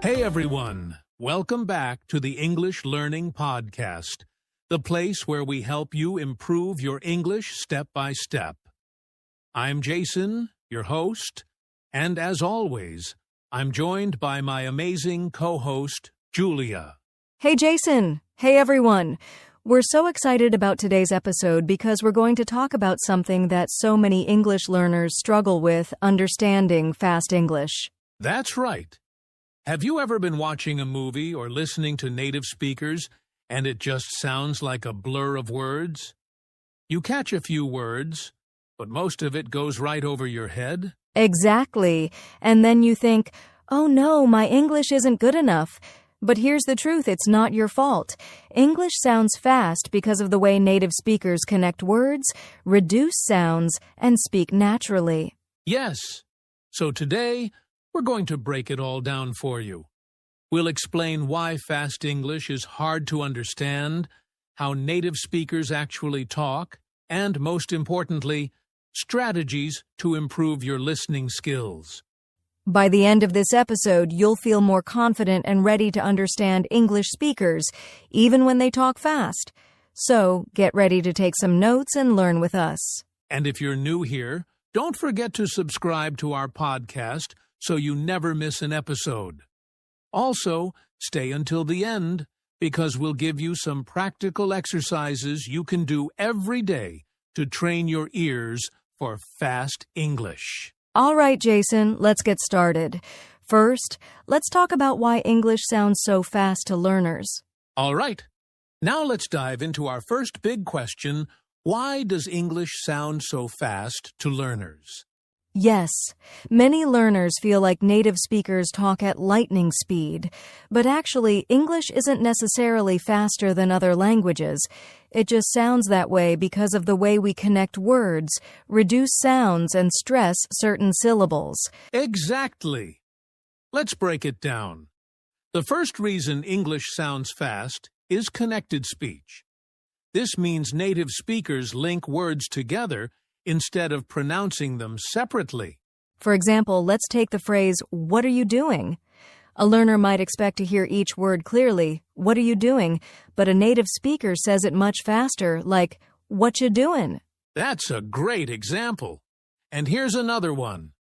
Hey everyone, welcome back to the English Learning Podcast, the place where we help you improve your English step by step. I'm Jason, your host, and as always, I'm joined by my amazing co-host, Julia. Hey Jason! Hey everyone! We're so excited about today's episode because we're going to talk about something that so many English learners struggle with, understanding fast English. That's right. Have you ever been watching a movie or listening to native speakers and it just sounds like a blur of words? You catch a few words, but most of it goes right over your head? Exactly. And then you think, oh no, my English isn't good enough. But here's the truth, it's not your fault. English sounds fast because of the way native speakers connect words, reduce sounds, and speak naturally. Yes. So today, we're going to break it all down for you. We'll explain why fast English is hard to understand, how native speakers actually talk, and most importantly, strategies to improve your listening skills. By the end of this episode, you'll feel more confident and ready to understand English speakers, even when they talk fast. So, get ready to take some notes and learn with us. And if you're new here, don't forget to subscribe to our podcast so you never miss an episode. Also, stay until the end because we'll give you some practical exercises you can do every day to train your ears for fast English. All right, Jason, let's get started. First, let's talk about why English sounds so fast to learners. All right. Now let's dive into our first big question. Why does English sound so fast to learners? Yes, many learners feel like native speakers talk at lightning speed, but actually English isn't necessarily faster than other languages. It just sounds that way because of the way we connect words, reduce sounds, and stress certain syllables. Exactly. Let's break it down. The first reason English sounds fast is connected speech. This means native speakers link words together instead of pronouncing them separately. For example, let's take the phrase, "What are you doing?" A learner might expect to hear each word clearly, "What are you doing?" But a native speaker says it much faster, like, "What you doing?" That's a great example. And here's another one.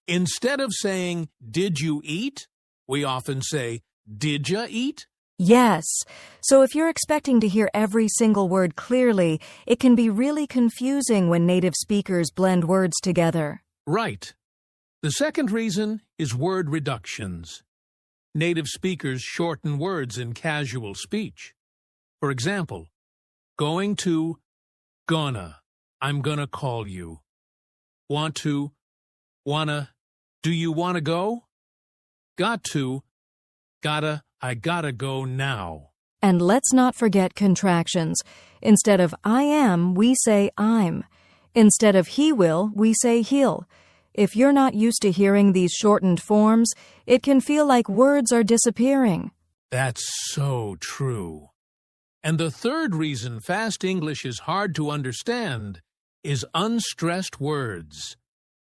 Instead of saying, "Did you eat?" we often say, "Did ya eat?" Yes. So if you're expecting to hear every single word clearly, it can be really confusing when native speakers blend words together. Right. The second reason is word reductions. Native speakers shorten words in casual speech. For example, going to, gonna, I'm gonna call you. Want to, wanna, do you wanna go? Got to, gotta, I gotta go now. And let's not forget contractions. Instead of I am, we say I'm. Instead of he will, we say he'll. If you're not used to hearing these shortened forms, it can feel like words are disappearing. That's so true. And the third reason fast English is hard to understand is unstressed words.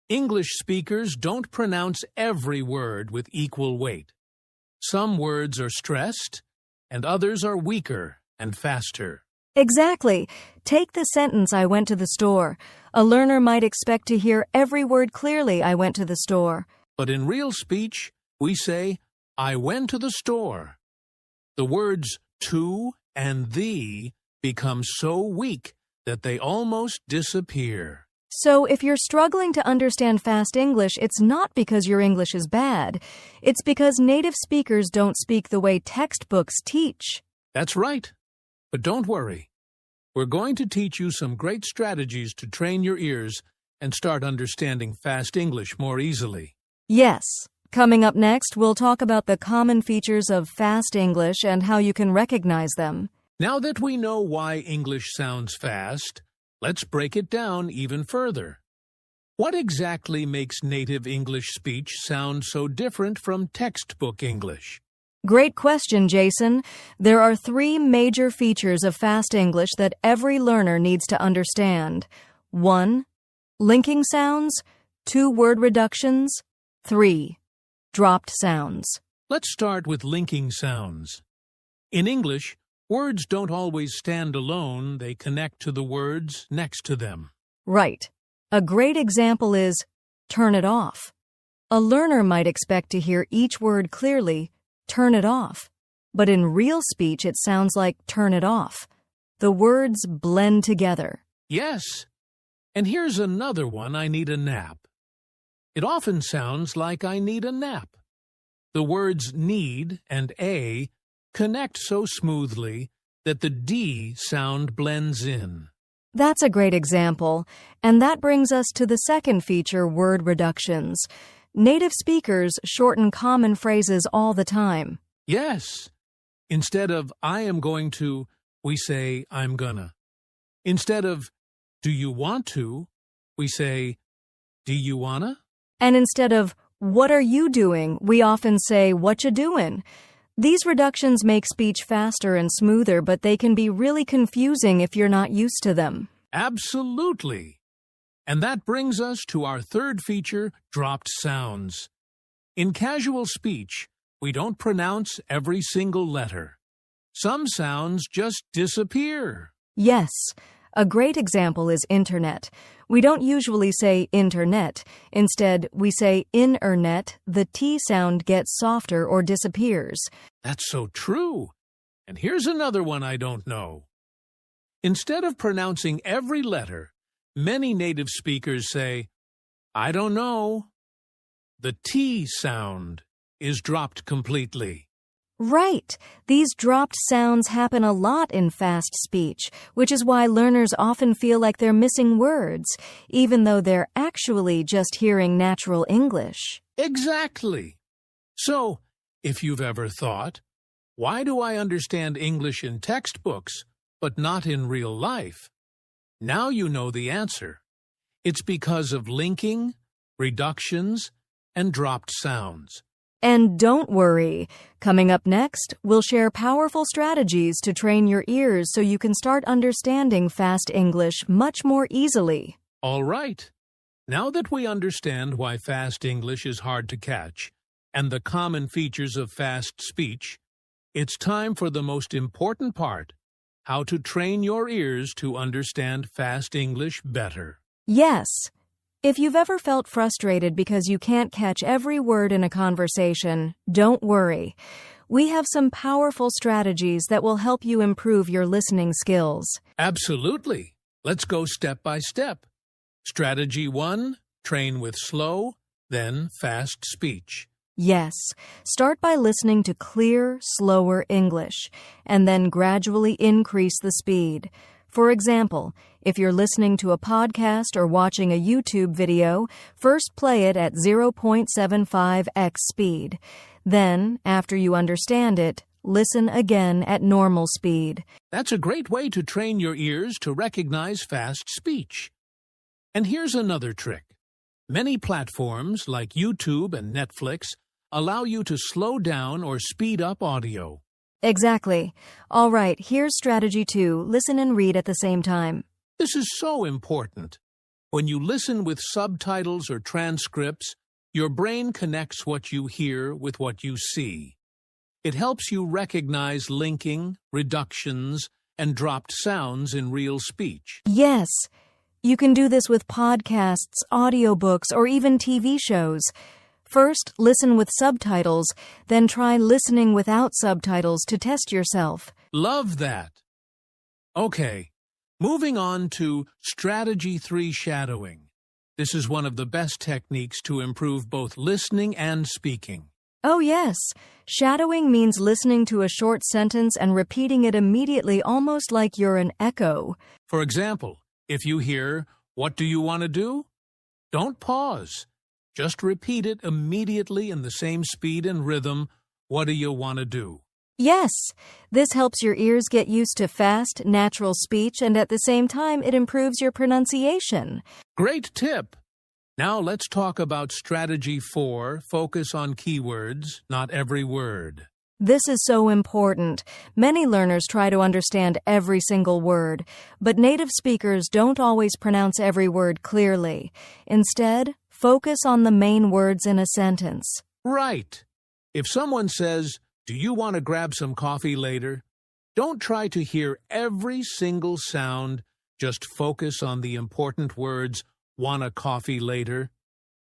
English speakers don't pronounce every word with equal weight. Some words are stressed, and others are weaker and faster. Exactly. Take the sentence, "I went to the store." A learner might expect to hear every word clearly, "I went to the store." But in real speech, we say, "I went to the store." The words to and the become so weak that they almost disappear. So if you're struggling to understand fast English, it's not because your English is bad. It's because native speakers don't speak the way textbooks teach. That's right. But don't worry. We're going to teach you some great strategies to train your ears and start understanding fast English more easily. Yes. Coming up next, we'll talk about the common features of fast English and how you can recognize them. Now that we know why English sounds fast, let's break it down even further. What exactly makes native English speech sound so different from textbook English? Great question, Jason. There are 3 major features of fast English that every learner needs to understand. 1. Linking sounds. 2. Word reductions. 3. Dropped sounds. Let's start with linking sounds. In English, words don't always stand alone, they connect to the words next to them. Right. A great example is turn it off. A learner might expect to hear each word clearly, turn it off. But in real speech, it sounds like turn it off. The words blend together. Yes. And here's another one, I need a nap. It often sounds like I need a nap. The words need and a connect so smoothly that the D sound blends in. That's a great example, and that brings us to the second feature, word reductions. Native speakers shorten common phrases all the time. Yes. Instead of I am going to, we say I'm gonna. Instead of do you want to, we say do you wanna? And instead of what are you doing, we often say what you doing. These reductions make speech faster and smoother, but they can be really confusing if you're not used to them. Absolutely. And that brings us to our third feature, dropped sounds. In casual speech, we don't pronounce every single letter. Some sounds just disappear. Yes. A great example is internet. We don't usually say internet. Instead, we say internet. The T sound gets softer or disappears. That's so true. And here's another one I don't know. Instead of pronouncing every letter, many native speakers say, I don't know. The T sound is dropped completely. Right. These dropped sounds happen a lot in fast speech, which is why learners often feel like they're missing words, even though they're actually just hearing natural English. Exactly. So, if you've ever thought, why do I understand English in textbooks, but not in real life? Now you know the answer. It's because of linking, reductions, and dropped sounds. And don't worry. Coming up next, we'll share powerful strategies to train your ears so you can start understanding fast English much more easily. All right. Now that we understand why fast English is hard to catch and the common features of fast speech, it's time for the most important part, how to train your ears to understand fast English better. Yes. If you've ever felt frustrated because you can't catch every word in a conversation, don't worry. We have some powerful strategies that will help you improve your listening skills. Absolutely. Let's go step by step. Strategy 1, train with slow, then fast speech. Yes, start by listening to clear, slower English, and then gradually increase the speed. For example, if you're listening to a podcast or watching a YouTube video, first play it at 0.75x speed. Then, after you understand it, listen again at normal speed. That's a great way to train your ears to recognize fast speech. And here's another trick. Many platforms like YouTube and Netflix allow you to slow down or speed up audio. Exactly. All right, here's strategy 2. Listen and read at the same time. This is so important. When you listen with subtitles or transcripts, your brain connects what you hear with what you see. It helps you recognize linking, reductions, and dropped sounds in real speech. Yes. You can do this with podcasts, audiobooks, or even TV shows. First, listen with subtitles, then try listening without subtitles to test yourself. Love that. Okay, moving on to Strategy 3 shadowing. This is one of the best techniques to improve both listening and speaking. Oh yes, shadowing means listening to a short sentence and repeating it immediately, almost like you're an echo. For example, if you hear, "What do you want to do?" Don't pause. Just repeat it immediately in the same speed and rhythm. What do you want to do? Yes, this helps your ears get used to fast, natural speech, and at the same time, it improves your pronunciation. Great tip! Now let's talk about Strategy 4, focus on keywords, not every word. This is so important. Many learners try to understand every single word, but native speakers don't always pronounce every word clearly. Instead, focus on the main words in a sentence. Right. If someone says, "Do you want to grab some coffee later?" don't try to hear every single sound. Just focus on the important words, "want a coffee later."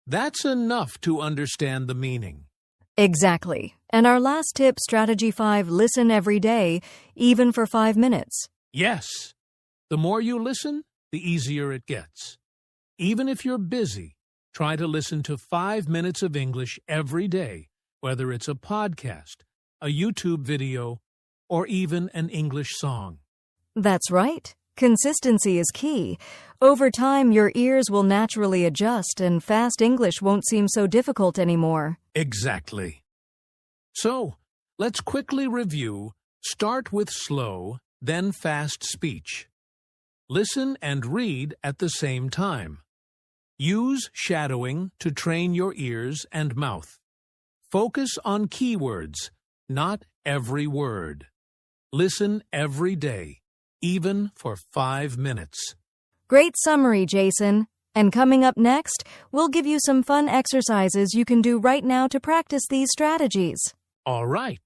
That's enough to understand the meaning. Exactly. And our last tip, strategy 5, listen every day, even for 5 minutes. Yes. The more you listen, the easier it gets. Even if you're busy, try to listen to 5 minutes of English every day, whether it's a podcast, a YouTube video, or even an English song. That's right. Consistency is key. Over time, your ears will naturally adjust and fast English won't seem so difficult anymore. Exactly. So, let's quickly review. Start with slow, then fast speech. Listen and read at the same time. Use shadowing to train your ears and mouth. Focus on keywords, not every word. Listen every day, even for 5 minutes. Great summary, Jason. And coming up next, we'll give you some fun exercises you can do right now to practice these strategies. All right.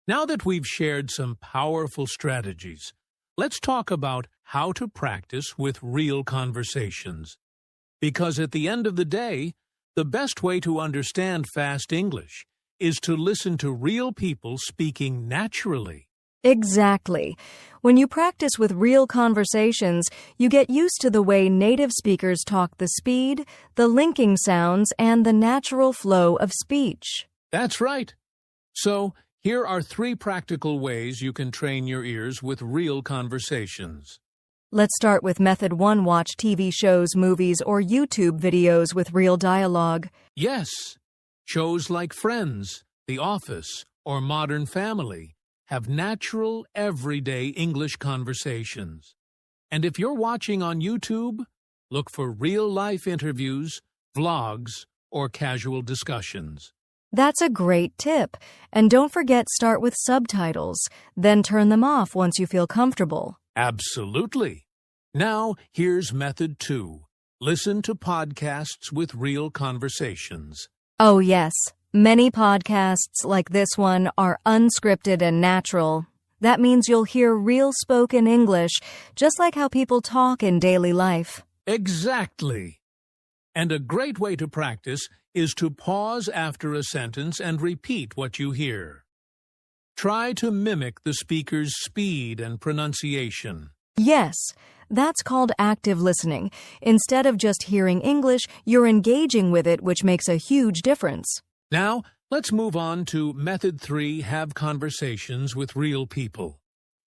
Now that we've shared some powerful strategies, let's talk about how to practice with real conversations. Because at the end of the day, the best way to understand fast English is to listen to real people speaking naturally. Exactly. When you practice with real conversations, you get used to the way native speakers talk, the speed, the linking sounds, and the natural flow of speech. That's right. So, here are 3 practical ways you can train your ears with real conversations. Let's start with method 1. Watch TV shows, movies, or YouTube videos with real dialogue. Yes, shows like Friends, The Office, or Modern Family have natural, everyday English conversations. And if you're watching on YouTube, look for real-life interviews, vlogs, or casual discussions. That's a great tip. And don't forget, start with subtitles, then turn them off once you feel comfortable. Absolutely. Now, here's method 2. Listen to podcasts with real conversations. Oh, yes. Many podcasts like this one are unscripted and natural. That means you'll hear real spoken English, just like how people talk in daily life. Exactly. And a great way to practice is to pause after a sentence and repeat what you hear. Try to mimic the speaker's speed and pronunciation. Yes, that's called active listening. Instead of just hearing English, you're engaging with it, which makes a huge difference. Now, let's move on to method 3, have conversations with real people.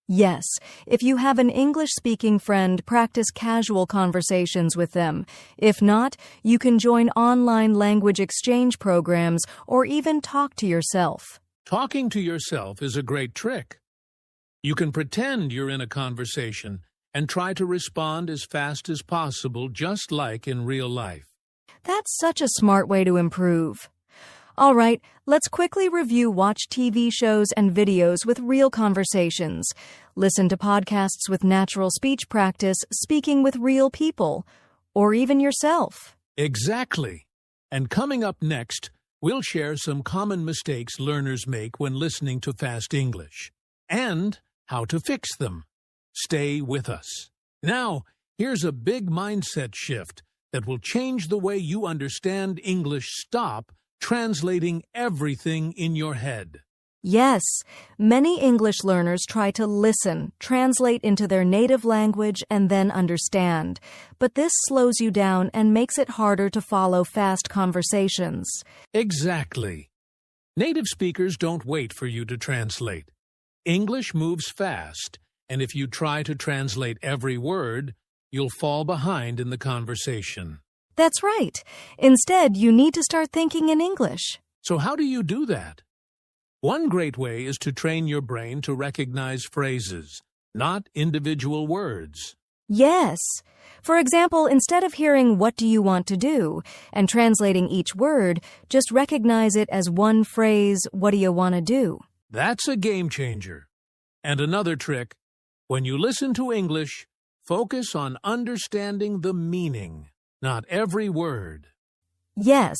Yes, if you have an English-speaking friend, practice casual conversations with them. If not, you can join online language exchange programs or even talk to yourself. Talking to yourself is a great trick. You can pretend you're in a conversation and try to respond as fast as possible, just like in real life. That's such a smart way to improve. All right, let's quickly review watch TV shows and videos with real conversations. Listen to podcasts with natural speech practice, speaking with real people, or even yourself. Exactly. And coming up next, we'll share some common mistakes learners make when listening to fast English, and how to fix them. Stay with us. Now, here's a big mindset shift that will change the way you understand English. Stop translating everything in your head. Yes, many English learners try to listen, translate into their native language, and then understand. But this slows you down and makes it harder to follow fast conversations. Exactly. Native speakers don't wait for you to translate. English moves fast, and if you try to translate every word, you'll fall behind in the conversation. That's right. Instead, you need to start thinking in English. So how do you do that? One great way is to train your brain to recognize phrases, not individual words. Yes. For example, instead of hearing "what do you want to do" and translating each word, just recognize it as one phrase, "what do you want to do?" That's a game changer. And another trick, when you listen to English, focus on understanding the meaning, not every word. Yes.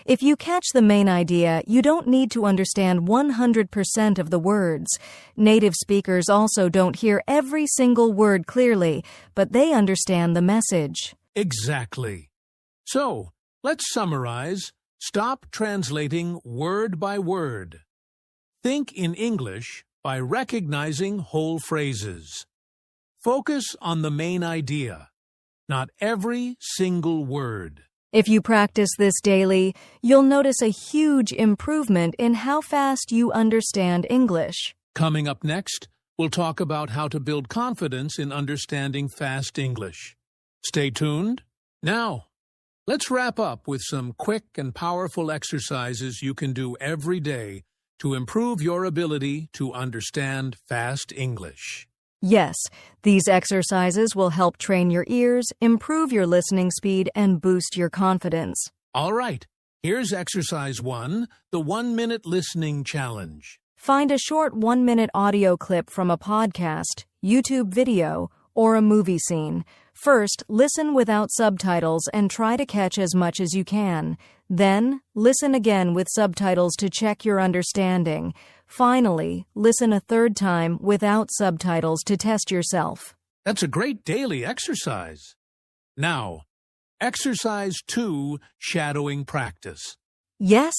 If you catch the main idea, you don't need to understand 100% of the words. Native speakers also don't hear every single word clearly, but they understand the message. Exactly. So, let's summarize. Stop translating word by word. Think in English by recognizing whole phrases. Focus on the main idea, not every single word. If you practice this daily, you'll notice a huge improvement in how fast you understand English. Coming up next, we'll talk about how to build confidence in understanding fast English. Stay tuned. Now, let's wrap up with some quick and powerful exercises you can do every day to improve your ability to understand fast English. Yes, these exercises will help train your ears, improve your listening speed, and boost your confidence. All right, here's exercise 1, the 1-minute listening challenge. Find a short 1-minute audio clip from a podcast, YouTube video, or a movie scene. First, listen without subtitles and try to catch as much as you can. Then, listen again with subtitles to check your understanding. Finally, listen a third time without subtitles to test yourself. That's a great daily exercise. Now, exercise 2, shadowing practice. Yes,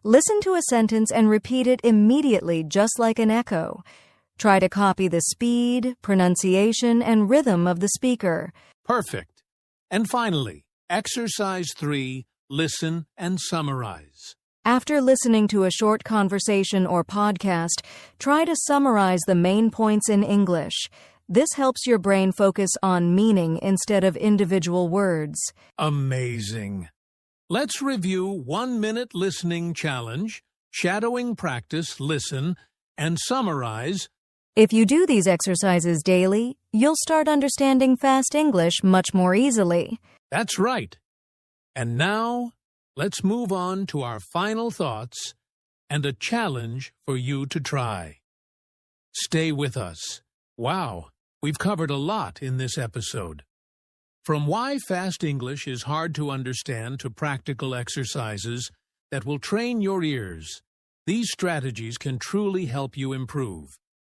listen to a sentence and repeat it immediately, just like an echo. Try to copy the speed, pronunciation, and rhythm of the speaker. Perfect. And finally, exercise 3, listen and summarize. After listening to a short conversation or podcast, try to summarize the main points in English. This helps your brain focus on meaning instead of individual words. Amazing. Let's review 1-minute listening challenge, shadowing practice, listen, and summarize. If you do these exercises daily, you'll start understanding fast English much more easily. That's right. And now, let's move on to our final thoughts and a challenge for you to try. Stay with us. Wow, we've covered a lot in this episode. From why fast English is hard to understand to practical exercises that will train your ears, these strategies can truly help you improve.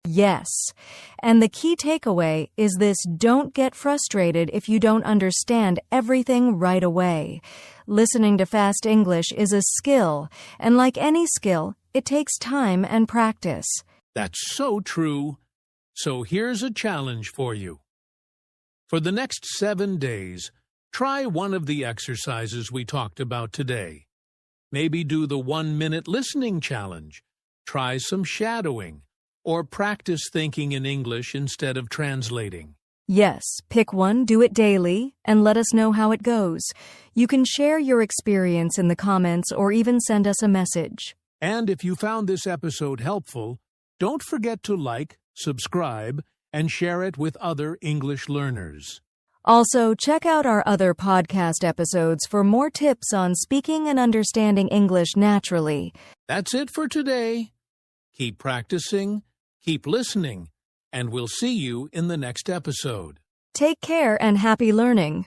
Yes, and the key takeaway is this: don't get frustrated if you don't understand everything right away. Listening to fast English is a skill, and like any skill, it takes time and practice. That's so true. So here's a challenge for you. For the next 7 days, try one of the exercises we talked about today. Maybe do the 1-minute listening challenge, try some shadowing, or practice thinking in English instead of translating. Yes, pick one, do it daily, and let us know how it goes. You can share your experience in the comments or even send us a message. And if you found this episode helpful, don't forget to like, subscribe, and share it with other English learners. Also, check out our other podcast episodes for more tips on speaking and understanding English naturally. That's it for today. Keep practicing, keep listening, and we'll see you in the next episode. Take care and happy learning.